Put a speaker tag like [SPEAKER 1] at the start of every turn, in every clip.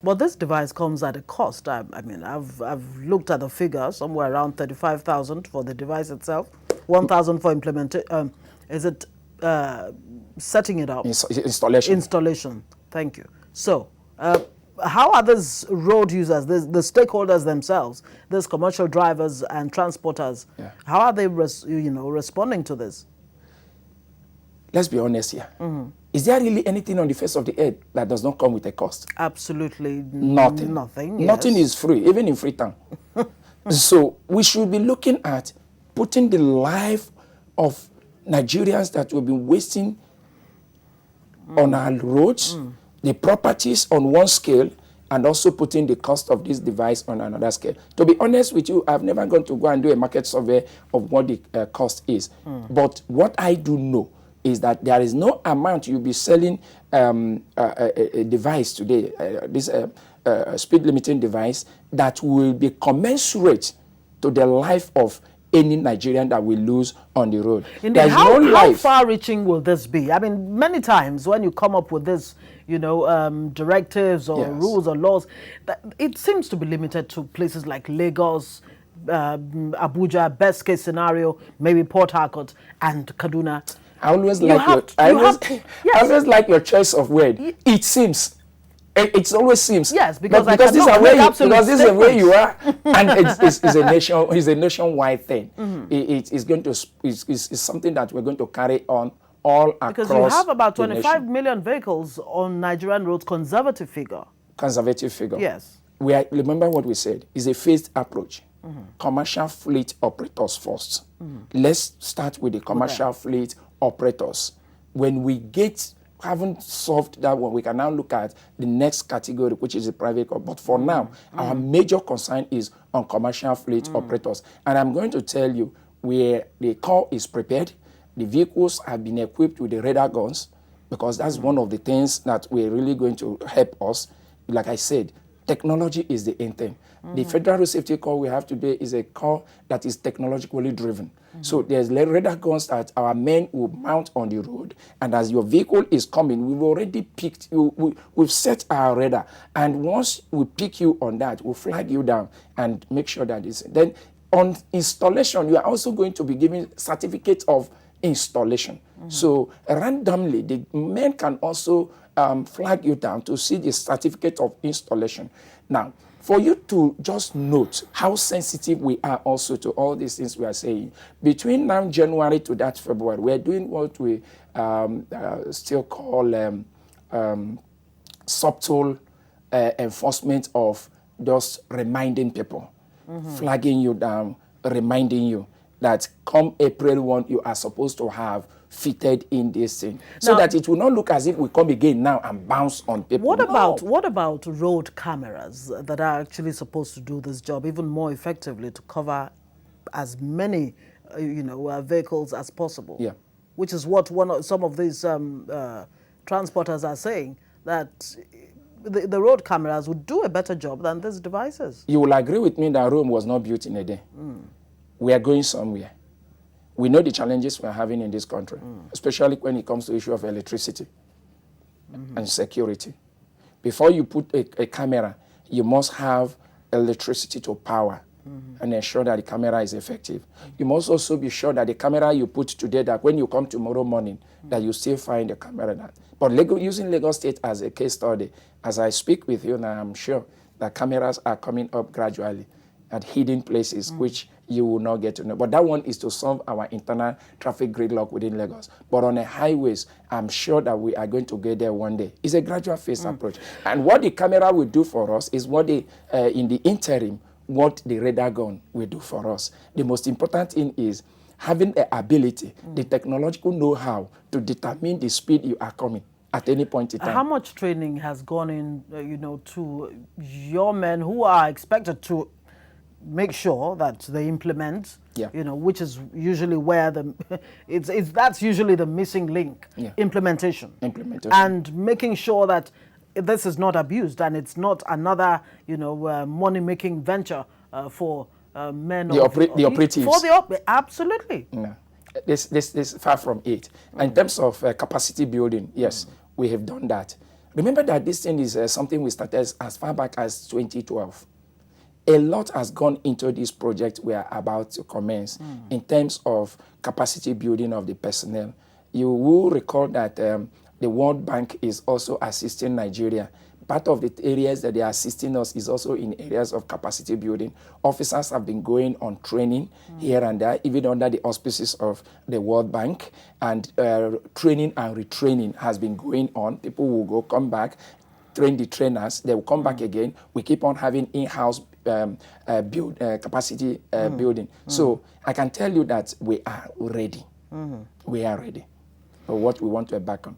[SPEAKER 1] But this device comes at a cost. I mean, I've looked at the figure, somewhere around 35,000 for the device itself, 1,000 for implementation. Is it setting it up?
[SPEAKER 2] Installation.
[SPEAKER 1] Installation. Thank you. So, how are these road users, the stakeholders themselves, these commercial drivers and transporters, how are they, responding to this?
[SPEAKER 2] Let's be honest here. Is there really anything on the face of the earth that does not come with a cost?
[SPEAKER 1] Absolutely
[SPEAKER 2] nothing.
[SPEAKER 1] Nothing. Yes.
[SPEAKER 2] Nothing is free, even in Freetown. So we should be looking at putting the life of Nigerians that will be wasting on our roads, the properties on one scale, and also putting the cost of this device on another scale. To be honest with you, I've never gone to go and do a market survey of what the cost is. But what I do know is that there is no amount you'll be selling a device today, this speed limiting device, that will be commensurate to the life of any Nigerian that will lose on the road.
[SPEAKER 1] Indeed. How far-reaching will this be? I mean, many times when you come up with this, directives or rules or laws, it seems to be limited to places like Lagos, Abuja, best case scenario, maybe Port Harcourt and Kaduna.
[SPEAKER 2] I always like your choice of word. It seems. It always seems.
[SPEAKER 1] Yes, because
[SPEAKER 2] this is the way you are, and it's a nationwide thing. It's something that we're going to carry on all across.
[SPEAKER 1] Because you have about 25 million vehicles on Nigerian roads, conservative figure.
[SPEAKER 2] Conservative figure.
[SPEAKER 1] Yes.
[SPEAKER 2] Remember what we said. It's a phased approach. Commercial fleet operators first. Let's start with the commercial fleet operators. When we haven't solved that one, we can now look at the next category, which is the private car. But for now, our major concern is on commercial fleet operators. And I'm going to tell you where the car is prepared. The vehicles have been equipped with the radar guns, because that's one of the things that we're really going to help us. Like I said, technology is the end thing. The federal road safety car we have today is a car that is technologically driven. So there's radar guns that our men will mount on the road, and as your vehicle is coming, we've already picked you. We've set our radar, and once we pick you on that, we'll flag you down and make sure that it's. Then on installation, you are also going to be given certificate of installation. So randomly, the men can also flag you down to see the certificate of installation. Now, for you to just note how sensitive we are also to all these things we are saying, between now January to that February, we're doing what we still call subtle enforcement of just reminding people, flagging you down, reminding you that come April 1, you are supposed to have fitted in this thing, so that it will not look as if we come again now and bounce on people.
[SPEAKER 1] What about road cameras that are actually supposed to do this job even more effectively to cover as many, vehicles as possible?
[SPEAKER 2] Yeah.
[SPEAKER 1] Which is what some of these transporters are saying, that the road cameras would do a better job than these devices.
[SPEAKER 2] You will agree with me that Rome was not built in a day. We are going somewhere. We know the challenges we are having in this country, especially when it comes to the issue of electricity and security. Before you put a camera, you must have electricity to power and ensure that the camera is effective. You must also be sure that the camera you put today, that when you come tomorrow morning, that you still find the camera. But using Lagos State as a case study, as I speak with you now, I'm sure that cameras are coming up gradually at hidden places, which you will not get to know. But that one is to solve our internal traffic gridlock within Lagos. But on the highways, I'm sure that we are going to get there one day. It's a gradual phase approach. And what the camera will do for us is what in the interim, what the radar gun will do for us. The most important thing is having the ability, the technological know-how to determine the speed you are coming at any point in time.
[SPEAKER 1] How much training has gone in, to your men who are expected to make sure that they implement, which is usually where that's usually the missing link, implementation. And making sure that this is not abused and it's not another, money-making venture for men.
[SPEAKER 2] The operatives.
[SPEAKER 1] Absolutely.
[SPEAKER 2] No. This far from it. In terms of capacity building, yes, we have done that. Remember that this thing is something we started as far back as 2012. A lot has gone into this project we are about to commence in terms of capacity building of the personnel. You will recall that the World Bank is also assisting Nigeria. Part of the areas that they are assisting us is also in areas of capacity building. Officers have been going on training here and there, even under the auspices of the World Bank. And training and retraining has been going on. People will go, come back, train the trainers. They will come back again. We keep on having in-house capacity building. So I can tell you that we are ready. We are ready for what we want to embark on.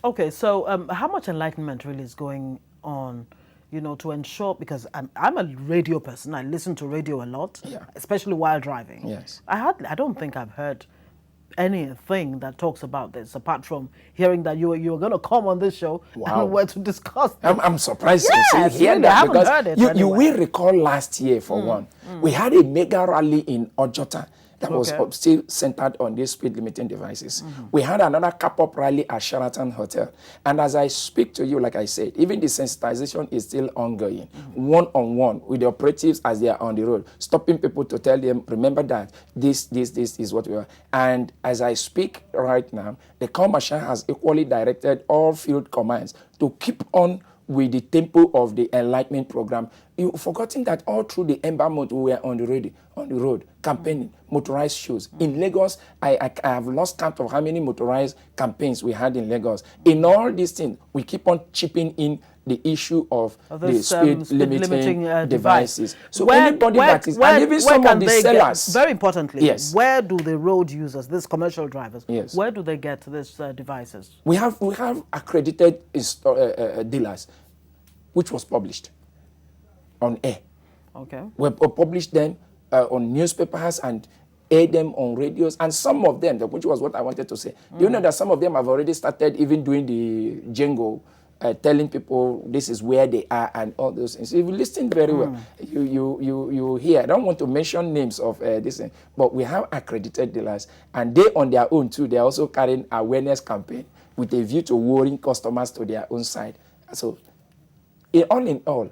[SPEAKER 1] Okay, so how much enlightenment really is going on, you know, to ensure, because I'm a radio person, I listen to radio a lot, especially while driving.
[SPEAKER 2] Yes.
[SPEAKER 1] I don't think I've heard anything that talks about this, apart from hearing that you were going to come on this show and we're to discuss this.
[SPEAKER 2] I'm surprised
[SPEAKER 1] yes,
[SPEAKER 2] to hear
[SPEAKER 1] really,
[SPEAKER 2] that,
[SPEAKER 1] I haven't
[SPEAKER 2] because
[SPEAKER 1] heard it
[SPEAKER 2] you
[SPEAKER 1] anywhere.
[SPEAKER 2] will recall last year, for one, we had a mega rally in Ojota that was still centered on these speed limiting devices. We had another cap-up rally at Sheraton Hotel. And as I speak to you, like I said, even the sensitization is still ongoing, one-on-one with the operatives as they are on the road, stopping people to tell them, remember that this is what we are. And as I speak right now, the commercial has equally directed all field commands to keep on with the tempo of the enlightenment program. You've forgotten that all through the Ember month we were on the road, campaigning, motorized shows. In Lagos, I have lost count of how many motorized campaigns we had in Lagos. In all these things, we keep on chipping in the issue of the speed limiting devices. So anybody that is, and even some of the sellers.
[SPEAKER 1] Very importantly,
[SPEAKER 2] yes,
[SPEAKER 1] where do the road users, these commercial drivers,
[SPEAKER 2] yes,
[SPEAKER 1] where do they get these devices?
[SPEAKER 2] We have accredited dealers, which was published on air.
[SPEAKER 1] Okay.
[SPEAKER 2] We published them on newspapers and air them on radios, and some of them, which was what I wanted to say. You know that some of them have already started even doing the jingle, telling people this is where they are and all those things. If you listen very well, you hear. I don't want to mention names of this thing, but we have accredited dealers, and they on their own too, they're also carrying awareness campaign with a view to luring customers to their own side. So all in all,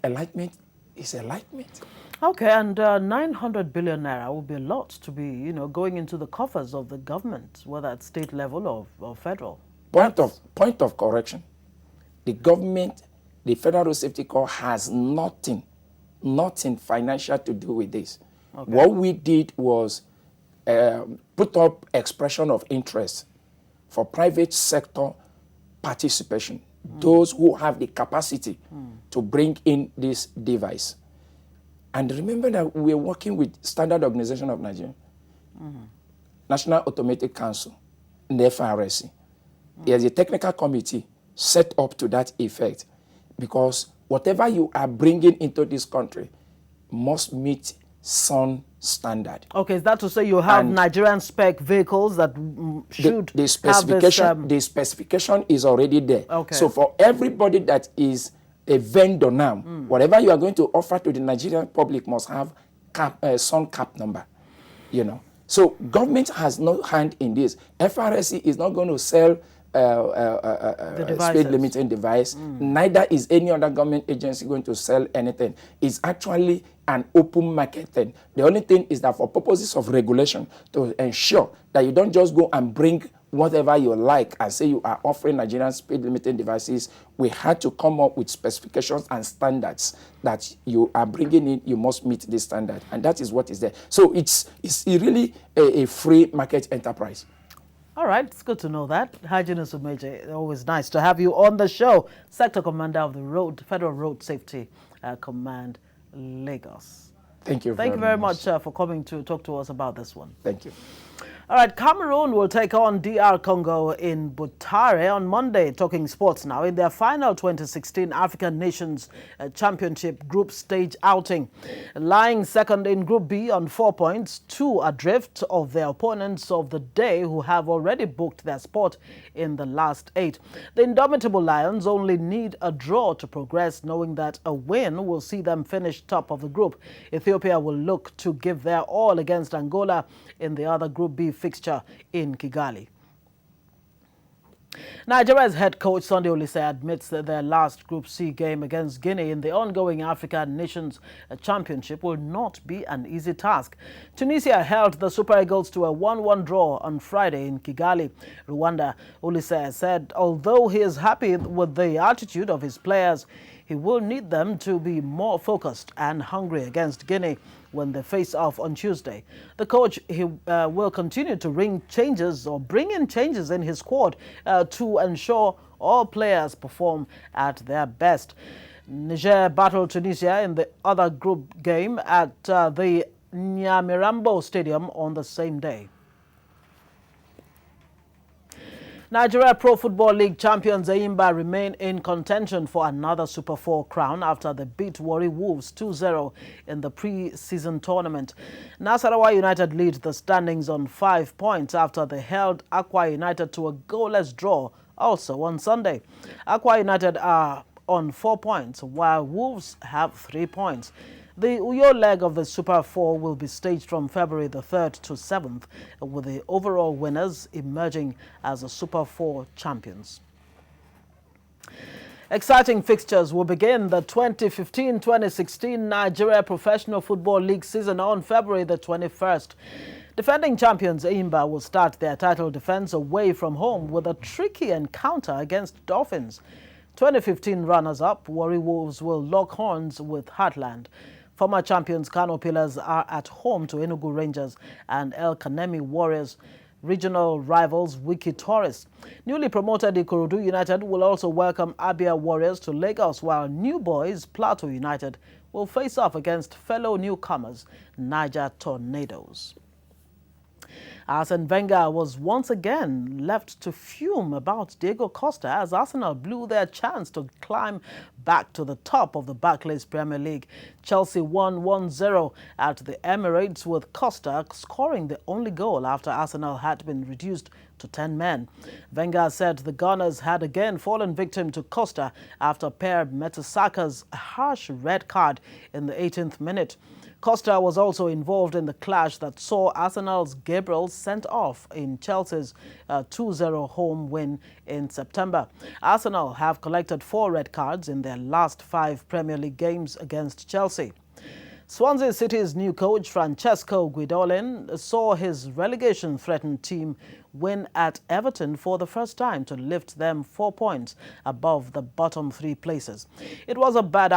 [SPEAKER 2] enlightenment is enlightenment.
[SPEAKER 1] Okay, and 900 billion naira would be a lot to be, you know, going into the coffers of the government, whether at state level or federal.
[SPEAKER 2] Point of correction. The government, the Federal Road Safety Corps, has nothing financial to do with this. Okay. What we did was put up expression of interest for private sector participation, those who have the capacity to bring in this device. And remember that we're working with Standard Organization of Nigeria, National Automated Council, and the FRSC. There's a technical committee set up to that effect, because whatever you are bringing into this country must meet some standard.
[SPEAKER 1] Okay, is that to say you have Nigerian spec vehicles that should
[SPEAKER 2] the specification, have this, the specification is already there.
[SPEAKER 1] Okay.
[SPEAKER 2] So for everybody that is a vendor now, whatever you are going to offer to the Nigerian public must have some cap number, you know. So government has no hand in this. FRSC is not going to sell speed limiting device. Neither is any other government agency going to sell anything. It's actually an open market thing. The only thing is that for purposes of regulation, to ensure that you don't just go and bring whatever you like and say you are offering Nigerian speed limiting devices, we had to come up with specifications and standards that you are bringing in. You must meet this standard, and that is what is there. So it's really a free market enterprise.
[SPEAKER 1] All right, it's good to know that. Hyginus Umeje, always nice to have you on the show. Sector Commander of the Federal Road Safety Command, Lagos.
[SPEAKER 2] Thank you
[SPEAKER 1] very much for coming to talk to us about this one.
[SPEAKER 2] Thank you.
[SPEAKER 1] All right, Cameroon will take on DR Congo in Butare on Monday, talking sports now, in their final 2016 African Nations Championship group stage outing. Lying second in Group B on 4 points, 2 adrift of their opponents of the day who have already booked their spot in the last 8. The Indomitable Lions only need a draw to progress, knowing that a win will see them finish top of the group. Ethiopia will look to give their all against Angola in the other Group B fixture in Kigali. Nigeria's head coach Sunday Olise admits that their last Group C game against Guinea in the ongoing African Nations Championship will not be an easy task. Tunisia held the Super Eagles to a 1-1 draw on Friday in Kigali, Rwanda. Olise said although he is happy with the attitude of his players, he will need them to be more focused and hungry against Guinea when they face off on Tuesday. The coach will continue to bring in changes in his squad to ensure all players perform at their best. Niger battled Tunisia in the other group game at the Nyamirambo Stadium on the same day. Nigeria Pro Football League champions Enyimba remain in contention for another Super 4 crown after they beat Warri Wolves 2-0 in the pre-season tournament. Nasarawa United lead the standings on 5 points after they held Akwa United to a goalless draw also on Sunday. Akwa United are on 4 points while Wolves have 3 points. The Uyo leg of the Super 4 will be staged from February the 3rd to 7th, with the overall winners emerging as the Super 4 champions. Exciting fixtures will begin the 2015-2016 Nigeria Professional Football League season on February the 21st. Defending champions Enyimba will start their title defense away from home with a tricky encounter against Dolphins. 2015 runners-up Warri Wolves will lock horns with Heartland. Former champions Kano Pillars are at home to Enugu Rangers and El Kanemi Warriors. Regional rivals Wiki Tourists. Newly promoted Ikorodu United will also welcome Abia Warriors to Lagos, while New Boys Plateau United will face off against fellow newcomers Niger Tornadoes. Arsene Wenger was once again left to fume about Diego Costa as Arsenal blew their chance to climb back to the top of the Barclays Premier League. Chelsea won 1-0 at the Emirates, with Costa scoring the only goal after Arsenal had been reduced to 10 men. Wenger said the Gunners had again fallen victim to Costa after Per Mertesaker's harsh red card in the 18th minute. Costa was also involved in the clash that saw Arsenal's Gabriel sent off in Chelsea's 2-0 home win in September. Arsenal have collected 4 red cards in their last 5 Premier League games against Chelsea. Swansea City's new coach Francesco Guidolin saw his relegation-threatened team win at Everton for the first time to lift them 4 points above the bottom 3 places. It was a bad